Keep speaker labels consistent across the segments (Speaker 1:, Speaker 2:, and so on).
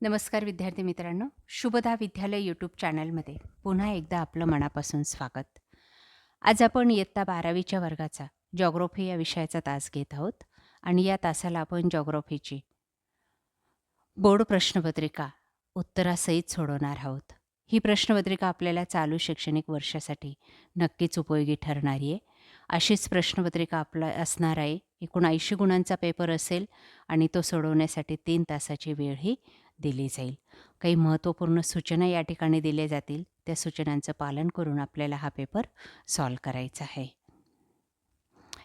Speaker 1: नमस्कार विद्यार्थी मित्रांनो, शुभदा विद्यालय यूट्यूब चॅनलमध्ये पुन्हा एकदा आपलं मनापासून स्वागत. आज आपण इयत्ता 12वीच्या वर्गाचा जॉग्राफी या विषयाचा तास घेत आहोत आणि या तासाला आपण जॉग्राफीची बोर्ड प्रश्नपत्रिका उत्तरासहित सोडवणार आहोत. ही प्रश्नपत्रिका आपल्याला चालू शैक्षणिक वर्षासाठी नक्कीच उपयोगी ठरणारी आहे. अशीच प्रश्नपत्रिका आपला असणार आहे. एकूण 80 गुणांचा पेपर असेल आणि तो सोडवण्यासाठी 3 तासाची वेळही दिली जाईल. काही महत्त्वपूर्ण सूचना या ठिकाणी दिल्या जातील. त्या सूचनांचं पालन करून आपल्याला हा पेपर सॉल्व्ह करायचा आहे.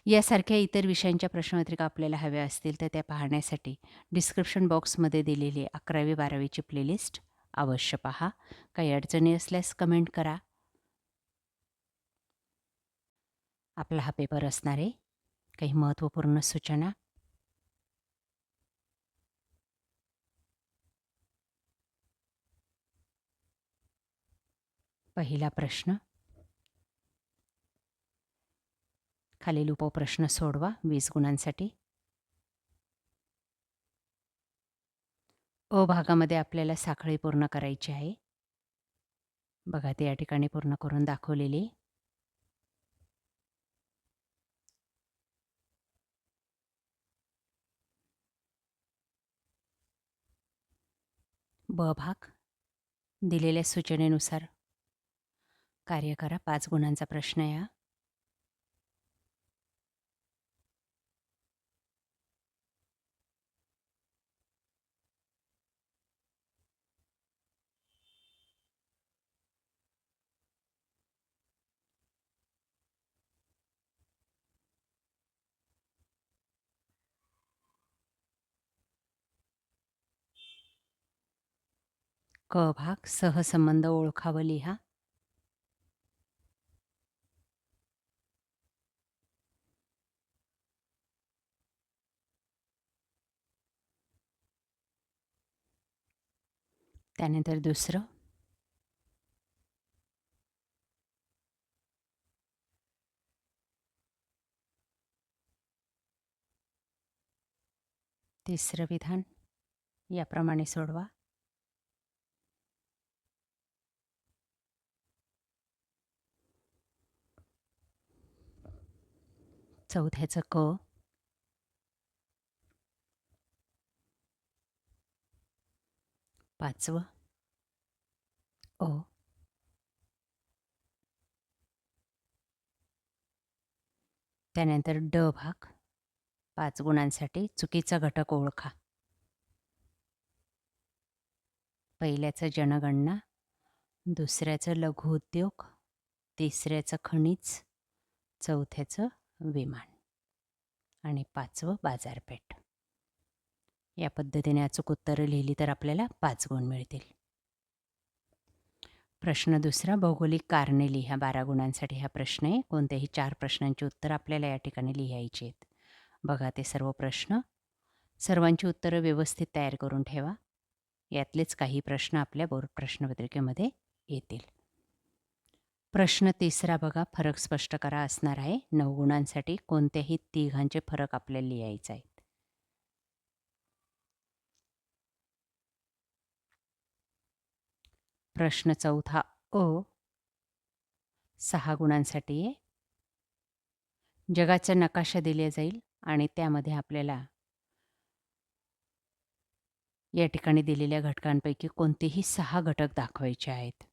Speaker 1: यासारख्या इतर विषयांच्या प्रश्नपत्रिका आपल्याला हव्या असतील तर त्या पाहण्यासाठी डिस्क्रिप्शन बॉक्समध्ये दिलेली 11वी-12वीची प्लेलिस्ट अवश्य पहा. काही अडचणी असल्यास कमेंट करा. आपला हा पेपर असणार आहे. काही महत्त्वपूर्ण सूचना. पहिला प्रश्न. खालील उपप्रश्न सोडवा 20 गुणांसाठी. अ भागामध्ये आपल्याला साखळी पूर्ण करायची आहे. बघा ते या ठिकाणी पूर्ण करून दाखवलेली. ब भाग दिलेल्या सूचनेनुसार कार्य करा. 5 गुणांचा प्रश्न आहे हा. क भाग सहसंबंध ओळखावं लिहा. त्यानंतर दुसरं. तिसरं विधान याप्रमाणे सोडवा. चौथ्याचं क. पाचवं अ. त्यानंतर ड भाग 5 गुणांसाठी चुकीचा घटक ओळखा. पहिल्याचं जनगणना, दुसऱ्याचं लघुउद्योग, तिसऱ्याचं खनिज, चौथ्याचं विमान आणि 5वं बाजारपेठ. या पद्धतीने अचूक उत्तरं लिहिली तर आपल्याला 5 गुण मिळतील. प्रश्न दुसरा. भौगोलिक कारणे लिहा. 12 गुणांसाठी हा प्रश्न आहे. कोणत्याही 4 प्रश्नांची उत्तरं आपल्याला या ठिकाणी लिहायची आहेत. बघा ते सर्व प्रश्न. सर्वांची उत्तरं व्यवस्थित तयार करून ठेवा. यातलेच काही प्रश्न आपल्या बोर्ड प्रश्नपत्रिकेमध्ये येतील. प्रश्न तिसरा बघा. फरक स्पष्ट करा असणार आहे. 9 गुणांसाठी कोणत्याही तिघांचे फरक आपल्याला लिहायचे आहेत. प्रश्न चौथा अ 6 गुणांसाठी आहे. जगाचा नकाशा दिला जाईल आणि त्यामध्ये आपल्याला या ठिकाणी दिलेल्या घटकांपैकी कोणतेही 6 घटक दाखवायचे आहेत.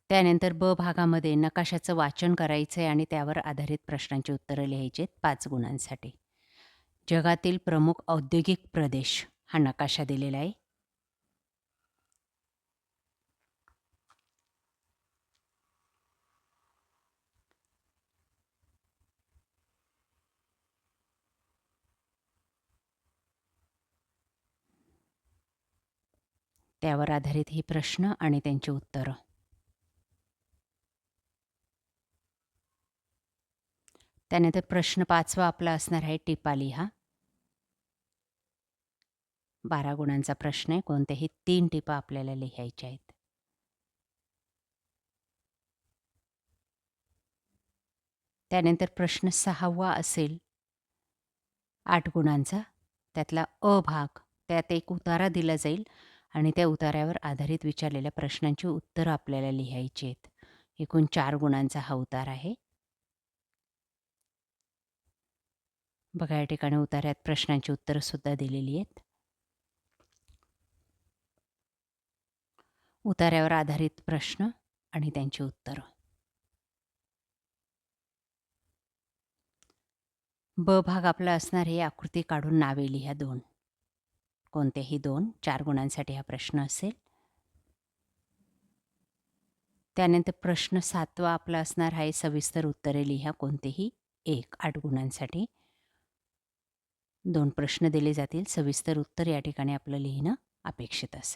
Speaker 1: त्यानंतर ब भागामध्ये नकाशाचं वाचन करायचं आहे आणि त्यावर आधारित प्रश्नांची उत्तरं लिहायची आहेत 5 गुणांसाठी. जगातील प्रमुख औद्योगिक प्रदेश हा नकाशा दिलेला आहे. त्यावर आधारित ही प्रश्न आणि त्यांची उत्तरं. त्यानंतर प्रश्न 5वा आपला असणार आहे टिपा लिहा. 12 गुणांचा प्रश्न आहे. कोणत्याही 3 टिपा आपल्याला लिहायच्या आहेत. त्यानंतर प्रश्न 6वा असेल 8 गुणांचा. त्यातला अ भाग, त्यात एक उतारा दिला जाईल आणि त्या उतार्यावर आधारित विचारलेल्या प्रश्नांची उत्तरं आपल्याला लिहायची आहेत. एकूण 4 गुणांचा हा उतारा आहे. बघा या ठिकाणी उतार्यात प्रश्नांची उत्तरंसुद्धा दिलेली आहेत. उतार्यावर आधारित प्रश्न आणि त्यांची उत्तरं. ब भाग आपला असणार आहे आकृती काढून नावे लिहा 2. कोणतेही 2, 4 गुणांसाठी हा प्रश्न असेल. त्यानंतर प्रश्न 7वा आपला असणार आहे सविस्तर उत्तरे लिहा कोणतेही 1, 8 गुणांसाठी. 2 प्रश्न दिले जातील. सविस्तर उत्तर या ठिकाणी आपलं लिहिणं अपेक्षित असेल.